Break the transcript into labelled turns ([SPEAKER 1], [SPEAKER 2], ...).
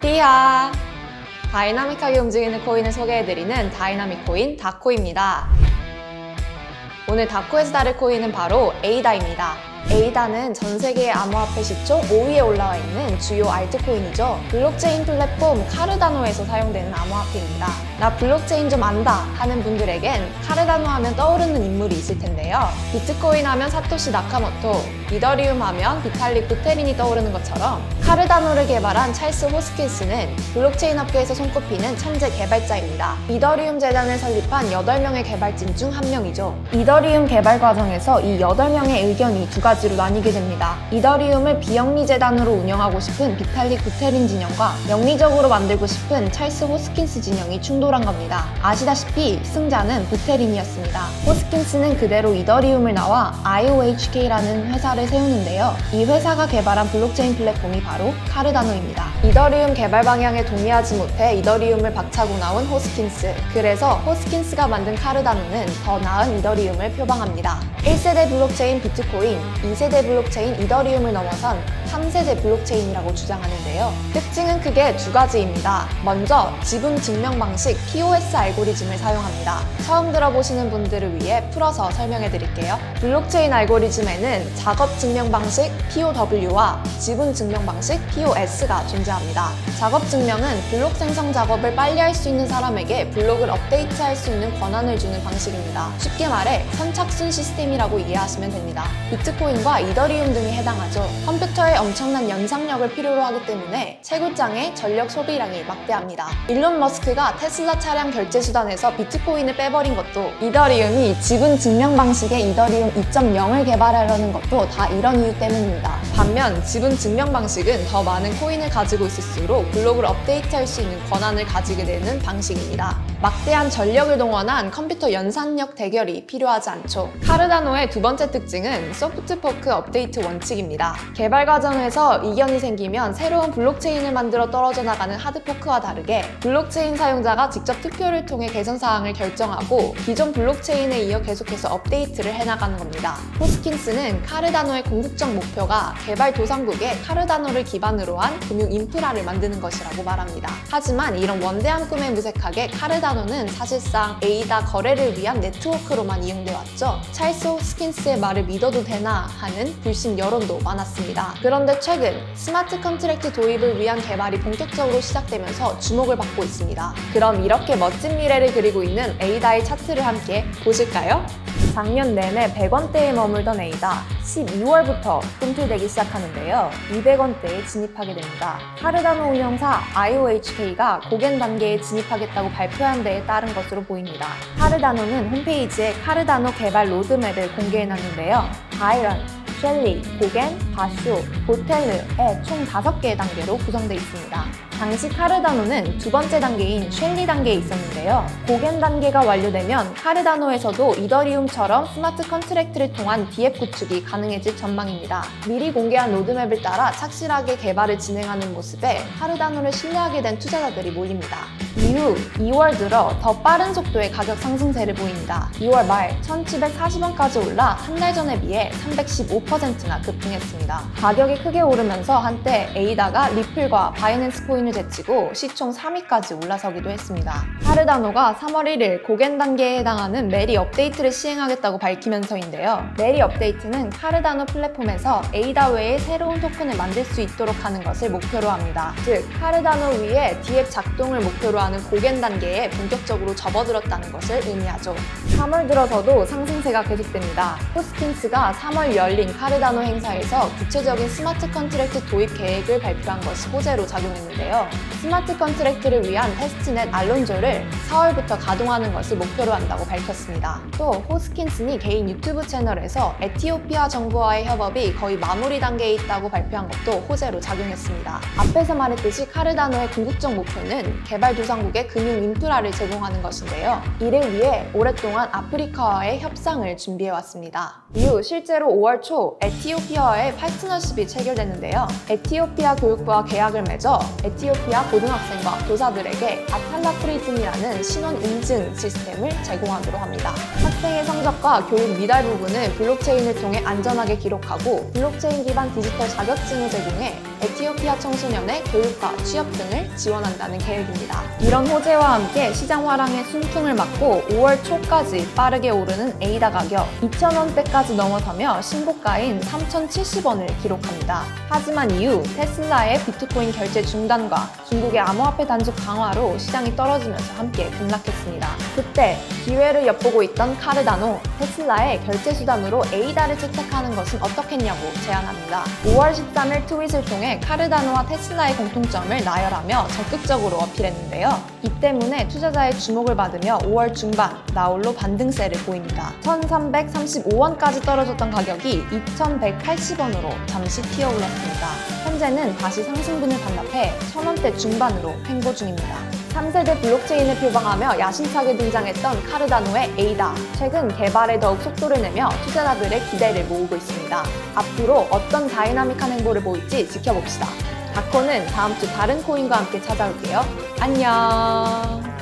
[SPEAKER 1] 띠하! 다이나믹하게 움직이는 코인을 소개해드리는 다이나믹 코인 다코입니다. 오늘 다코에서 다룰 코인은 바로 에이다입니다. 에이다는 전 세계의 암호화폐 시총 5위에 올라와 있는 주요 알트코인이죠. 블록체인 플랫폼 카르다노에서 사용되는 암호화폐입니다. 나 블록체인 좀 안다 하는 분들에겐 카르다노 하면 떠오르는 인물이 있을 텐데요. 비트코인 하면 사토시 나카모토, 이더리움 하면 비탈릭 부테린이 떠오르는 것처럼 카르다노를 개발한 찰스 호스킨스는 블록체인 업계에서 손꼽히는 천재 개발자입니다. 이더리움 재단을 설립한 8명의 개발진 중 한 명이죠. 이더리움 개발 과정에서 이 8명의 의견이 두 가지로 나뉘게 됩니다. 이더리움을 비영리 재단으로 운영하고 싶은 비탈릭 부테린 진영과 영리적으로 만들고 싶은 찰스 호스킨스 진영이 충돌한 겁니다. 아시다시피 승자는 부테린이었습니다. 호스킨스는 그대로 이더리움을 나와 IOHK라는 회사를 세우는데요. 이 회사가 개발한 블록체인 플랫폼이 바로 카르다노입니다. 이더리움 개발 방향에 동의하지 못해 이더리움을 박차고 나온 호스킨스. 그래서 호스킨스가 만든 카르다노는 더 나은 이더리움을 표방합니다. 1세대 블록체인 비트코인, 2세대 블록체인 이더리움을 넘어선 3세대 블록체인이라고 주장하는데요. 특징은 크게 두 가지입니다. 먼저 지분 증명 방식 POS 알고리즘을 사용합니다. 처음 들어보시는 분들을 위해 풀어서 설명해 드릴게요. 블록체인 알고리즘에는 작업 증명 방식 POW와 지분 증명 방식 POS가 존재합니다. 작업 증명은 블록 생성 작업을 빨리 할 수 있는 사람에게 블록을 업데이트할 수 있는 권한을 주는 방식입니다. 쉽게 말해 선착순 시스템이라고 이해하시면 됩니다. 비트코인과 이더리움 등이 해당하죠. 컴퓨터에 엄청난 연상력을 필요로 하기 때문에 채굴장의 전력 소비량이 막대합니다. 일론 머스크가 테슬라 차량 결제 수단에서 비트코인을 빼버린 것도, 이더리움이 지분 증명 방식의 이더리움 2.0을 개발하려는 것도 다 이런 이유 때문입니다. 반면 지분 증명 방식은 더 많은 코인을 가지고 있을수록 블록을 업데이트할 수 있는 권한을 가지게 되는 방식입니다. 막대한 전력을 동원한 컴퓨터 연산력 대결이 필요하지 않죠. 카르다노의 두 번째 특징은 소프트 포크 업데이트 원칙입니다. 개발 과정에서 이견이 생기면 새로운 블록체인을 만들어 떨어져 나가는 하드포크와 다르게 블록체인 사용자가 직접 투표를 통해 개선 사항을 결정하고 기존 블록체인에 이어 계속해서 업데이트를 해나가는 겁니다. 호스킨스는 카르다노의 궁극적 목표가 개발 도상국에 카르다노를 기반으로 한 금융 인프라를 만드는 것이라고 말합니다. 하지만 이런 원대한 꿈에 무색하게 카르다노는 사실상 에이다 거래를 위한 네트워크로만 이용돼 왔죠. 찰스 호스킨스의 말을 믿어도 되나 하는 불신 여론도 많았습니다. 그런데 최근 스마트 컨트랙트 도입을 위한 개발이 본격적으로 시작되면서 주목을 받고 있습니다. 그럼 이렇게 멋진 미래를 그리고 있는 에이다의 차트를 함께 보실까요? 작년 내내 100원대에 머물던 에이다, 12월부터 꿈틀대기 시작하는데요. 200원대에 진입하게 됩니다. 카르다노 운영사 IOHK가 고겐 단계에 진입하겠다고 발표한 데에 따른 것으로 보입니다. 카르다노는 홈페이지에 카르다노 개발 로드맵을 공개해놨는데요. 바이런, 셸리, 고겐, 바쇼, 보텔르의 총 5개의 단계로 구성되어 있습니다. 당시 카르다노는 두 번째 단계인 셸리 단계에 있었는데요. 고겐 단계가 완료되면 카르다노에서도 이더리움처럼 스마트 컨트랙트를 통한 DApp 구축이 가능해질 전망입니다. 미리 공개한 로드맵을 따라 착실하게 개발을 진행하는 모습에 카르다노를 신뢰하게 된 투자자들이 몰립니다. 이후 2월 들어 더 빠른 속도의 가격 상승세를 보입니다. 2월 말 1740원까지 올라 한 달 전에 비해 315%나 급등했습니다. 가격이 크게 오르면서 한때 에이다가 리플과 바이낸스 코인을 제치고 시총 3위까지 올라서기도 했습니다. 카르다노가 3월 1일 고겐 단계에 해당하는 메리 업데이트를 시행하겠다고 밝히면서인데요. 메리 업데이트는 카르다노 플랫폼에서 에이다 외에 새로운 토큰을 만들 수 있도록 하는 것을 목표로 합니다. 즉, 카르다노 위에 DApp 작동을 목표로 하는 고겐 단계에 본격적으로 접어들었다는 것을 의미하죠. 3월 들어서도 상승세가 계속됩니다. 호스킨스가 3월 열린 카르다노 행사에서 구체적인 스마트 컨트랙트 도입 계획을 발표한 것이 호재로 작용했는데요. 스마트 컨트랙트를 위한 테스트넷 알론조를 4월부터 가동하는 것을 목표로 한다고 밝혔습니다. 또 호스킨스니 개인 유튜브 채널에서 에티오피아 정부와의 협업이 거의 마무리 단계에 있다고 발표한 것도 호재로 작용했습니다. 앞에서 말했듯이 카르다노의 궁극적 목표는 개발 도상국에 금융 인프라를 제공하는 것인데요. 이를 위해 오랫동안 아프리카와의 협상을 준비해왔습니다. 이후 실제로 5월 초 에티오피아와의 파트너십이 체결됐는데요. 에티오피아 교육부와 계약을 맺어 에티오피아 고등학생과 교사들에게 아탈라 프리즘이라는 신원 인증 시스템을 제공하기로 합니다. 학생의 성적과 교육 미달 부분을 블록체인을 통해 안전하게 기록하고 블록체인 기반 디지털 자격증을 제공해 에티오피아 청소년의 교육과 취업 등을 지원한다는 계획입니다. 이런 호재와 함께 시장 화랑의 순풍을 맞고 5월 초까지 빠르게 오르는 에이다 가격 2,000원대까지 넘어서며 신고가인 3,070원을 기록합니다. 하지만 이후 테슬라의 비트코인 결제 중단과 중국의 암호화폐 단속 강화로 시장이 떨어지면서 함께 급락했습니다. 그때 기회를 엿보고 있던 카르다노, 테슬라의 결제 수단으로 에이다를 채택하는 것은 어떻겠냐고 제안합니다. 5월 13일 트윗을 통해 카르다노와 테슬라의 공통점을 나열하며 적극적으로 어필했는데요. 이 때문에 투자자의 주목을 받으며 5월 중반 나홀로 반등세를 보입니다. 1,335원까지 떨어졌던 가격이 2,180원으로 잠시 튀어올랐습니다. 현재는 다시 상승분을 반납해 1,000원대 중반으로 횡보 중입니다. 3세대 블록체인을 표방하며 야심차게 등장했던 카르다노의 에이다. 최근 개발에 더욱 속도를 내며 투자자들의 기대를 모으고 있습니다. 앞으로 어떤 다이나믹한 행보를 보일지 지켜봅시다. 다코는 다음 주 다른 코인과 함께 찾아올게요. 안녕!